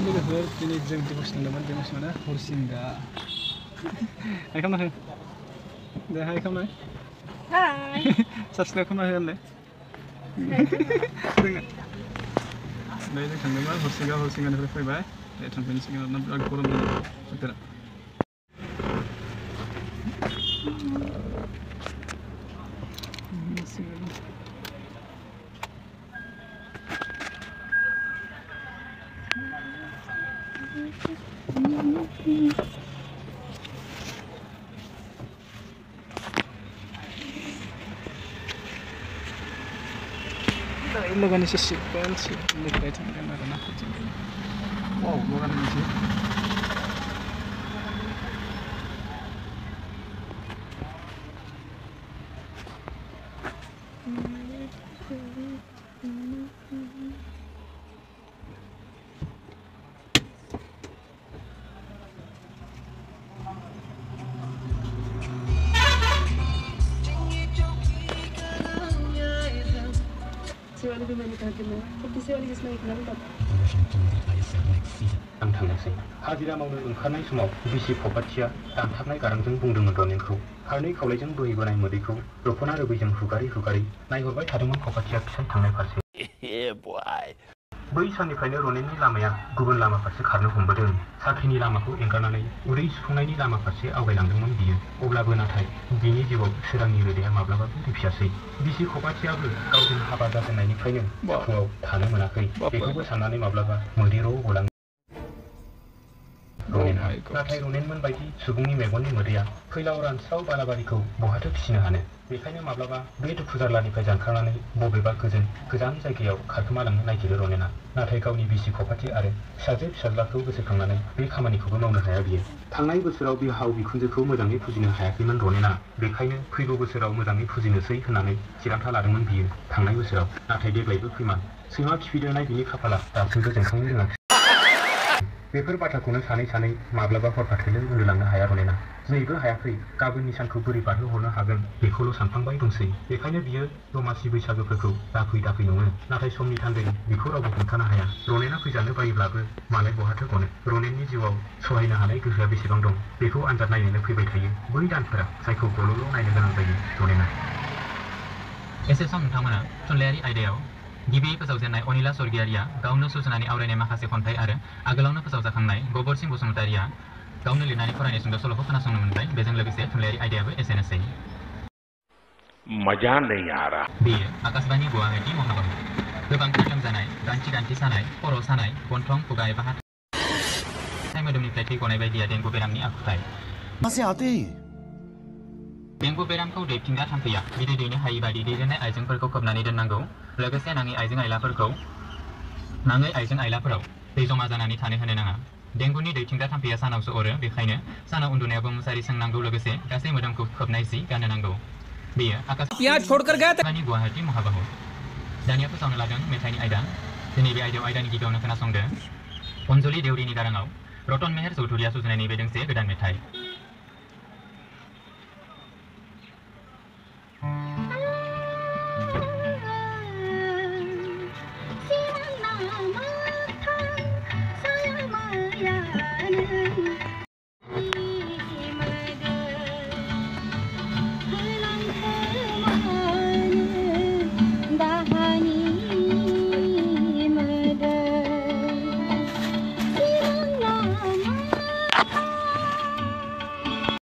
लोगोफोर दिनै जों दिबस थांदोंमोन दिबस माने हरसिंगा हाय खालामना हो दे हाय खालामना हाय साबस्क्राइब खालामना हो होनलाय जों थांदोंमोन हरसिंगानिफ्राय फैबाय थांफैनो सिगां बिराद गरम जादों बोथोरा Logan is a ship, and she looked at him and I don't know. Wow, Logan is here. आं थांनोसै हाजिरा मावनो ओंखारनाय समाव बिसि खबाथिया दानथारनाय गारांजों बुंदोंमोन रनेनखौ फारनै खावलायजों बोहैबोनाय मोदैखौ दख'ना रोबैजों हुगारै हुगारै नायहरबाय थादोंमोन खबाथिया फिसाय थांनाय फारसे बै साननिफ्रायनो रनेननि लामाया गुबुन लामा फारसे खारनो हमबोदों साख्रिनि लामाखौ एंगारनानै उदै सुफुंनायनि लामा फारसे आवगायलांदोंमोन बियो अब्लाबो नाथाय बिनि जिउआव सोरांनि रोदाया माब्लाबाबो रिफियासै बिसि खबाथियाबो गावजों हाबा जाजेननायनिफ्रायनो सुखुआव थानो मोनाखै बेखौबो साननानै माब्लाबा मोदैराव गलाङो रनेनहा नाथाय रनेनमोन बायदि सुबुंनि मेगननि मोदैया फैलाव रानस्राव बालाबारिखौ बहाथो फिसिनो हानो बेखायनो माब्लाबा बे दुखु जारलानिफ्राय जानखांनानै बबेबा गोजान जायगायाव खारखोमालांनो नागिरो रनेनआ नाथाय गावनि बिसि खबाथि आरो फिसाजो फिसाज्लाखौ गोसोखांनानै बे खामानिखौबो मावनो हाया बियो थांनाय बोसोराव बिहाव बिखुनजोखौ मोजाङै फुजिनो हायाखैमोन रनेनआ बेखायनो फैगौ बोसोराव मोजाङै फुजिनोसै होननानै थिरांथा लादोंमोन बियो थांनाय बोसोराव नाथाय देग्लायबो फैमा सैमा खिफिदेरनाय बिनि खाफाला दासिमबो जोंखांनो रोङाखै बेफोर बाथ्राखौनो सानै सानै माब्लाबा हरखाथैनो उन्दुलांनो हाया रनेनआ दिनैबो हायाखै गाबोननि सानखौ बोरै बारहोहरनो हागोन बेखौल' सानफ्लांबाय दंसै बेखायनो बियो दमासि बैसागोफोरखौ दाफै नङो नाथाय समनि थान्दै बेखौ रावबो हमथानो हाया रनेनआ फैजानो बायोब्लाबो मालाय बहाथो गनो रनेननि जिउआव सहायनो हानाय गोहोआ बेसेबां दं बेखौ आनजाद नायनोनो फैबाय थायो बै दानफोरा जायखौ गल'ल' नायनो गोनां जायो रनेनआ एसे सम नोंथांमोना थुनलाइयारि आयदायाव गिबि फोसावजेननाय अनिला स्वर्गियारिया गावनो सुजुनानै आवरायनाय माखासे खन्थाइ आरो आगोलावनो फोसावजाखांनाय गबरसिं बसुमतारिया गावनो लिरनानै फरायनाय सुंद' सल'खौ खोनासंनो मोनबाय बेजों लोगोसे थुनलाइयारि आयदायाबो एसेनोसै मजा नहीं आ रहा बेयो आकाशबाणी गुवाहाटी महाबाहु गोबांथार लोमजानाय गान्थि सानाय खर' सानाय गन्थं खुगा एबा हाथाइ मोदोमनिफ्राय थै गनाय बायदिया डेंगु बेरामनि आखुथाय डेंगु बेरामखौ दैथिंग्रा थाम्फैया बिदै दैनो हायि बादि दैदेननाय आइजेंफोरखौ खोबनानै दोननांगौ लोगोसे नाङै आइजें आइलाफोराव दै जमा जानानै थानो होनो नाङा डेंगुनि दैथिंग्रा थाम्फैया सानावसो अरो बेखायनो सानाव उन्दुनायावबो मुसारि सोंनांगौ लोगोसे गासै मोदोमखौ खोबनाय जि गाननो नांगौ बेयो आकाशबाणी गुवाहाटी महाबाहु दानिया फोसावनो लादों मेथाइनि आयदा दिनै बे आयदानि गिबियावनो खोनासंदो अनजलि देउरिनि गाराङाव रतन मेहेर चौधुरिया सुजुनाय नैबे दोंसे गोदान मेथाइ